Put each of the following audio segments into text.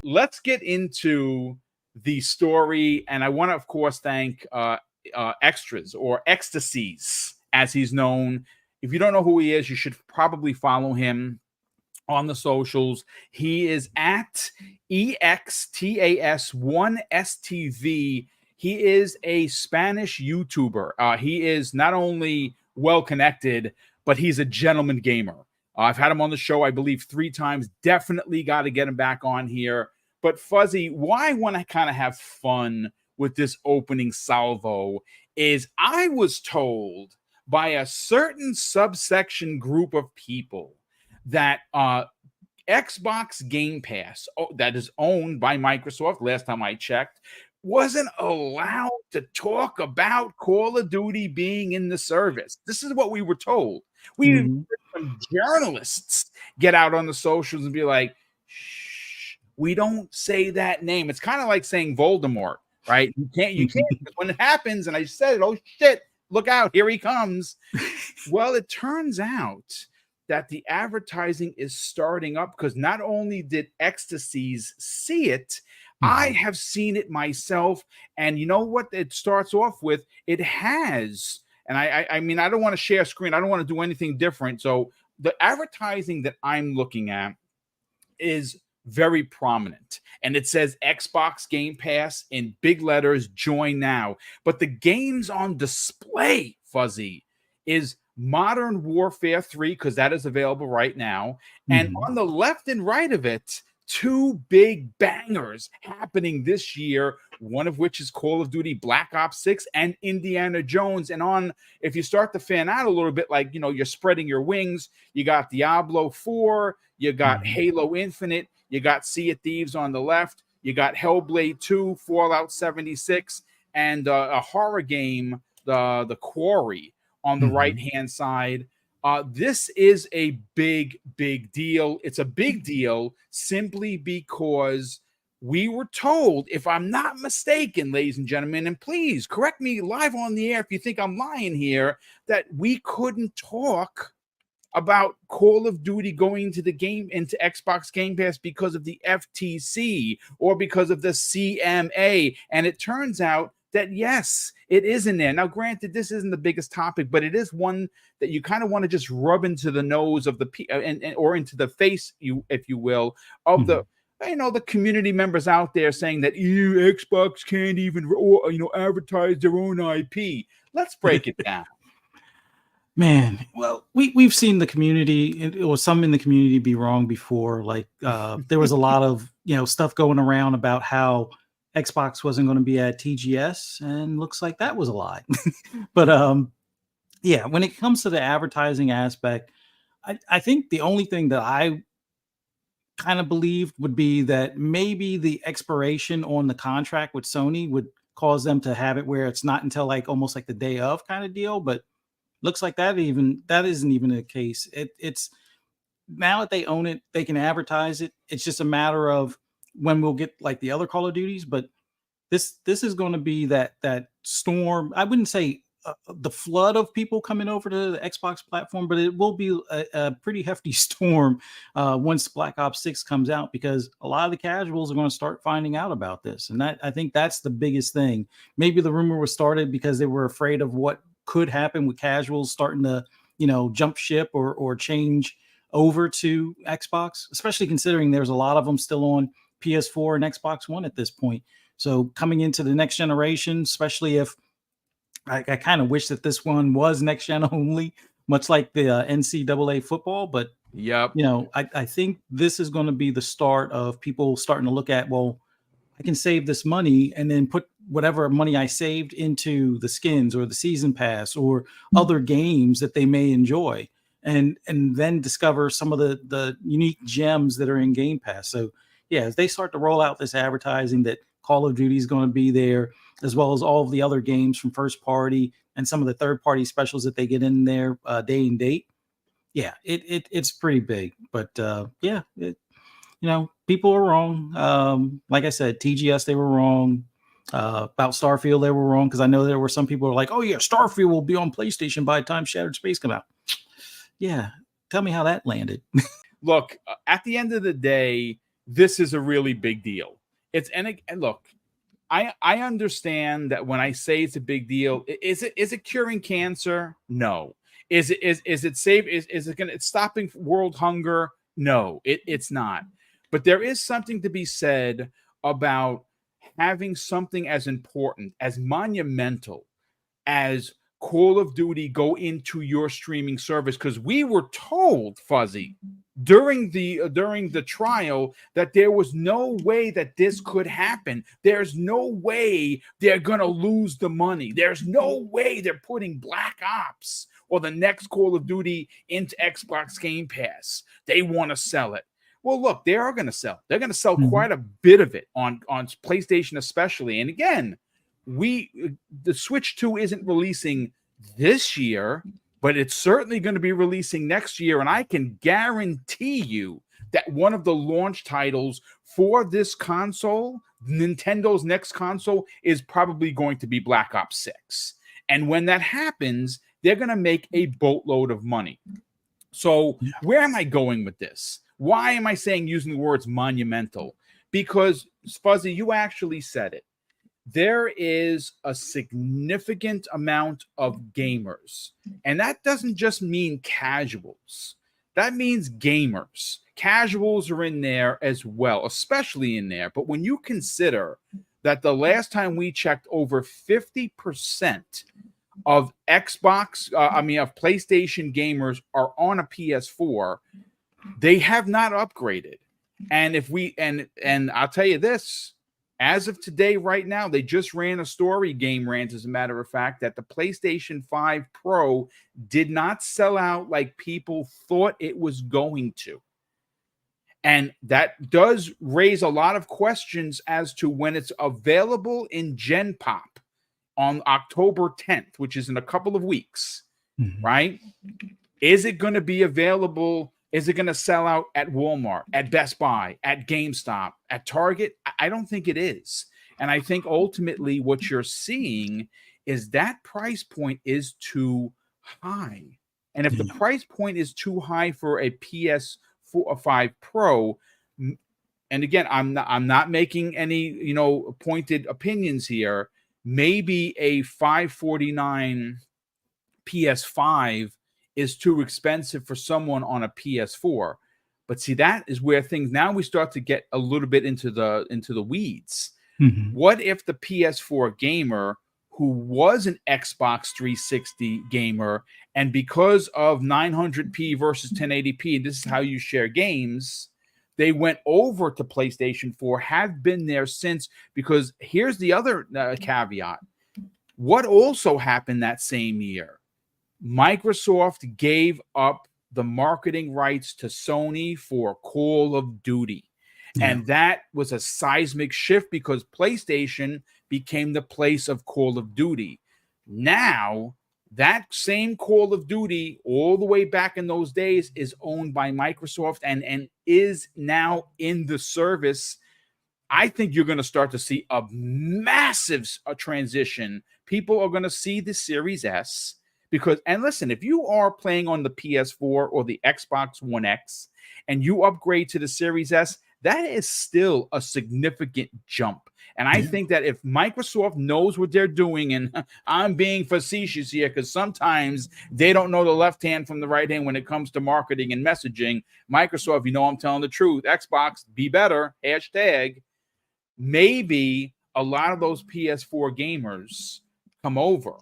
let's get into the story. And I want to, of course, thank Extras, or Ecstasies, as he's known. If you don't know who he is, you should probably follow him on the socials. He is at EXTAS1STV. He is a Spanish YouTuber. He is not only well connected, but he's a gentleman gamer. I've had him on the show, I believe, 3 times. Definitely got to get him back on here. But Fuzzy, why I want to kind of have fun with this opening salvo is I was told by a certain subsection group of people that Xbox Game Pass, that is owned by Microsoft, last time I checked, wasn't allowed to talk about Call of Duty being in the service. This is what we were told. We heard some journalists get out on the socials and be like, shh, we don't say that name. It's kind of like saying Voldemort, right? You can't, because when it happens, and I said it, oh shit, look out, here he comes. Well, it turns out that the advertising is starting up, because not only did Ecstasies see it, I have seen it myself. And you know what it starts off with? It has, and I mean, I don't want to share screen. I don't want to do anything different. So the advertising that I'm looking at is very prominent. And it says Xbox Game Pass in big letters, join now. But the games on display, Fuzzy, is Modern Warfare 3, because that is available right now. And on the left and right of it, 2 big bangers happening this year, one of which is Call of Duty Black Ops 6 and Indiana Jones. And on, if you start to fan out a little bit, like, you know, you're spreading your wings, you got Diablo 4, you got Halo Infinite, you got Sea of Thieves on the left, you got Hellblade 2, Fallout 76, and a horror game, the Quarry, on the right-hand side. This is a big, big deal. It's a big deal simply because we were told, if I'm not mistaken, ladies and gentlemen, and please correct me live on the air if you think I'm lying here, that we couldn't talk about Call of Duty going into Xbox Game Pass because of the FTC or because of the CMA. And it turns out that, yes, it is in there. Now, granted, this isn't the biggest topic, but it is one that you kind of want to just rub into the nose of the or into the face, if you will, of the, you know, the community members out there saying that Xbox can't even, advertise their own IP. Let's break it down. Man, well, we've seen the community, or some in the community, be wrong before. Like there was a lot of stuff going around about how Xbox wasn't going to be at TGS, and looks like that was a lie. But yeah, when it comes to the advertising aspect, I think the only thing that I kind of believed would be that maybe the expiration on the contract with Sony would cause them to have it where it's not until like almost like the day of kind of deal. But looks like that isn't even the case. It's now that they own it, they can advertise it. It's just a matter of when we'll get like the other Call of Duties. But this is going to be that storm. I wouldn't say the flood of people coming over to the Xbox platform, but it will be a pretty hefty storm once Black Ops 6 comes out, because a lot of the casuals are going to start finding out about this. And I think that's the biggest thing. Maybe the rumor was started because they were afraid of what could happen with casuals starting to, jump ship or change over to Xbox, especially considering there's a lot of them still on PS4 and Xbox One at this point. So coming into the next generation, especially if I kind of wish that this one was next gen only, much like the NCAA football. But yep, I think this is going to be the start of people starting to look at, well, I can save this money and then put whatever money I saved into the skins or the season pass or other games that they may enjoy, and then discover some of the unique gems that are in Game Pass. So yeah, as they start to roll out this advertising that Call of Duty is going to be there, as well as all of the other games from first party and some of the third party specials that they get in there day and date. Yeah, it's pretty big. But yeah, people are wrong. Like I said, TGS, they were wrong. About Starfield, they were wrong, because I know there were some people who are like, oh yeah, Starfield will be on PlayStation by the time Shattered Space come out. Yeah, tell me how that landed. Look, at the end of the day, this is a really big deal. And look, I understand that when I say it's a big deal, is it curing cancer? No. Is it safe? Is it gonna it's stopping world hunger? No, it's not. But there is something to be said about having something as important, as monumental as Call of Duty go into your streaming service, because we were told, Fuzzy, during the trial that there was no way that this could happen. There's no way they're gonna lose the money. There's no way they're putting Black Ops or the next Call of Duty into Xbox Game Pass. They want to sell it. Well, look, they are going to sell. They're going to sell quite a bit of it on PlayStation, especially. And again, the Switch 2 isn't releasing this year, but it's certainly going to be releasing next year. And I can guarantee you that one of the launch titles for this console, Nintendo's next console, is probably going to be Black Ops 6. And when that happens, they're going to make a boatload of money. So where am I going with this? Why am I using the words monumental? Because, Fuzzy, you actually said it. There is a significant amount of gamers. And that doesn't just mean casuals. That means gamers. Casuals are in there as well, especially in there. But when you consider that the last time we checked, over 50% of PlayStation gamers are on a PS4, they have not upgraded. And and I'll tell you this, as of today, right now, they just ran a story, Game Rant, as a matter of fact, that the PlayStation 5 Pro did not sell out like people thought it was going to. And that does raise a lot of questions as to when it's available in Gen Pop on October 10th, which is in a couple of weeks, right? Is it going to be available? Is it going to sell out at Walmart, at Best Buy, at GameStop, at Target? I don't think it is. And I think ultimately what you're seeing is that price point is too high. And if the price point is too high for a PS5 Pro, and again, I'm not making any, pointed opinions here, maybe a $549 PS5 is too expensive for someone on a PS4. But see, that is where now we start to get a little bit into the weeds. What if the PS4 gamer who was an Xbox 360 gamer, and because of 900p versus 1080p, this is how you share games, they went over to PlayStation 4, have been there since, because here's the other caveat. What also happened that same year? Microsoft gave up the marketing rights to Sony for Call of Duty. And that was a seismic shift because PlayStation became the place of Call of Duty. Now, that same Call of Duty, all the way back in those days, is owned by Microsoft and is now in the service. I think you're going to start to see a massive transition. People are going to see the Series S. Because, and listen, if you are playing on the PS4 or the Xbox One X and you upgrade to the Series S, that is still a significant jump. And I think that if Microsoft knows what they're doing, and I'm being facetious here because sometimes they don't know the left hand from the right hand when it comes to marketing and messaging. Microsoft, I'm telling the truth. Xbox, be better, hashtag. Maybe a lot of those PS4 gamers come over.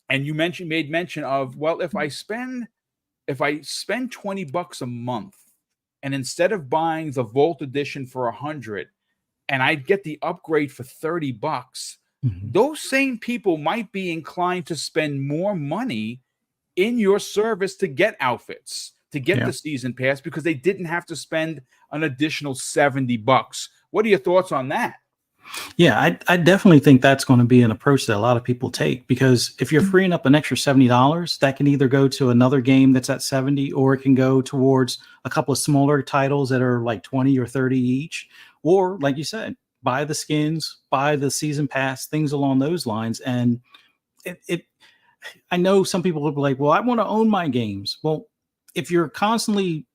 And you made mention of, well, if I spend $20 a month, and instead of buying the Vault Edition for $100, and I get the upgrade for $30, those same people might be inclined to spend more money in your service to get outfits, to get the season pass, because they didn't have to spend an additional $70. What are your thoughts on that? Yeah, I definitely think that's going to be an approach that a lot of people take, because if you're freeing up an extra $70, that can either go to another game that's at 70, or it can go towards a couple of smaller titles that are like 20 or 30 each, or like you said, buy the skins, buy the season pass, things along those lines. And I know some people will be like, well, I want to own my games. Well, if you're constantly,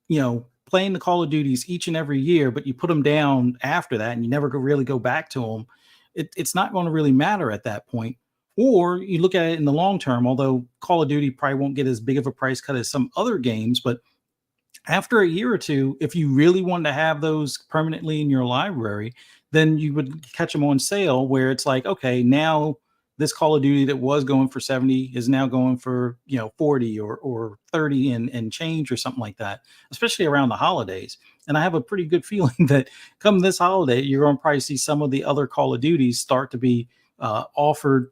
playing the Call of Duties each and every year, but you put them down after that and you never really go back to them, it's not going to really matter at that point. Or you look at it in the long term, although Call of Duty probably won't get as big of a price cut as some other games, but after a year or two, if you really want to have those permanently in your library, then you would catch them on sale where it's like, okay, now this Call of Duty that was going for 70 is now going for, 40 or 30 and change or something like that, especially around the holidays. And I have a pretty good feeling that come this holiday, you're going to probably see some of the other Call of Duties start to be offered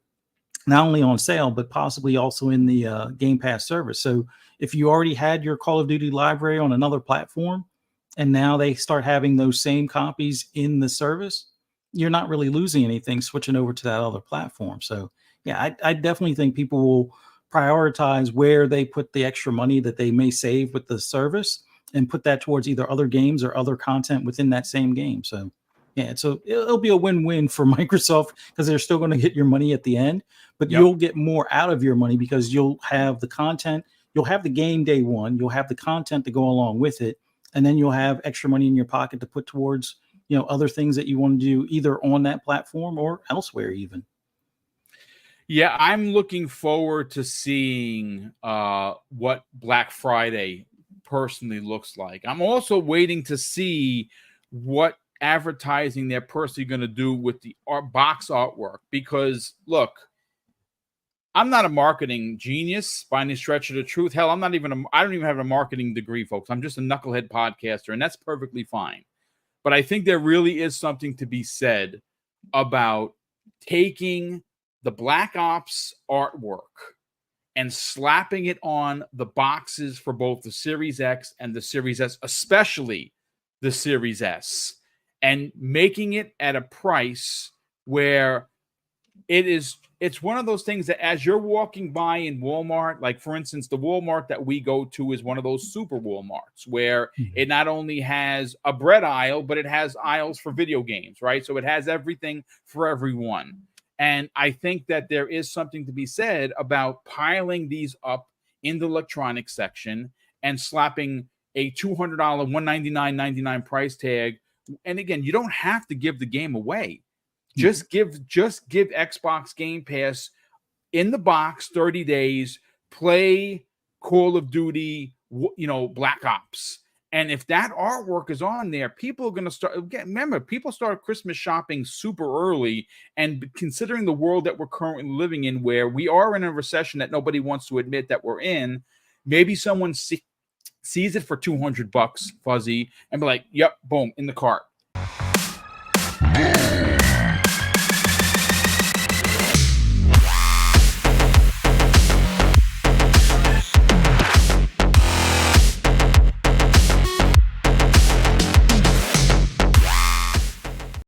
not only on sale, but possibly also in the Game Pass service. So if you already had your Call of Duty library on another platform, and now they start having those same copies in the service, you're not really losing anything switching over to that other platform. So yeah, I definitely think people will prioritize where they put the extra money that they may save with the service and put that towards either other games or other content within that same game. So yeah, so it'll be a win-win for Microsoft because they're still going to get your money at the end, but Yep. you'll get more out of your money because you'll have the content, you'll have the game day one, you'll have the content to go along with it, and then you'll have extra money in your pocket to put towards, other things that you want to do either on that platform or elsewhere even. Yeah, I'm looking forward to seeing what Black Friday personally looks like. I'm also waiting to see what advertising they're personally going to do with the box artwork, because look, I'm not a marketing genius by any stretch of the truth. Hell, I don't even have a marketing degree, folks. I'm just a knucklehead podcaster, and that's perfectly fine. But I think there really is something to be said about taking the Black Ops artwork and slapping it on the boxes for both the Series X and the Series S, especially the Series S, and making it at a price where it's one of those things that as you're walking by in Walmart, like for instance, the Walmart that we go to is one of those super Walmarts where it not only has a bread aisle, but it has aisles for video games, right? So it has everything for everyone. And I think that there is something to be said about piling these up in the electronics section and slapping a $200, $199.99 price tag. And again, you don't have to give the game away. Just give Xbox Game Pass in the box 30 days, play Call of Duty, Black Ops. And if that artwork is on there, people are going to start. Remember, people start Christmas shopping super early. And considering the world that we're currently living in, where we are in a recession that nobody wants to admit that we're in, maybe someone sees it for $200, Fuzzy, and be like, yep, boom, in the cart.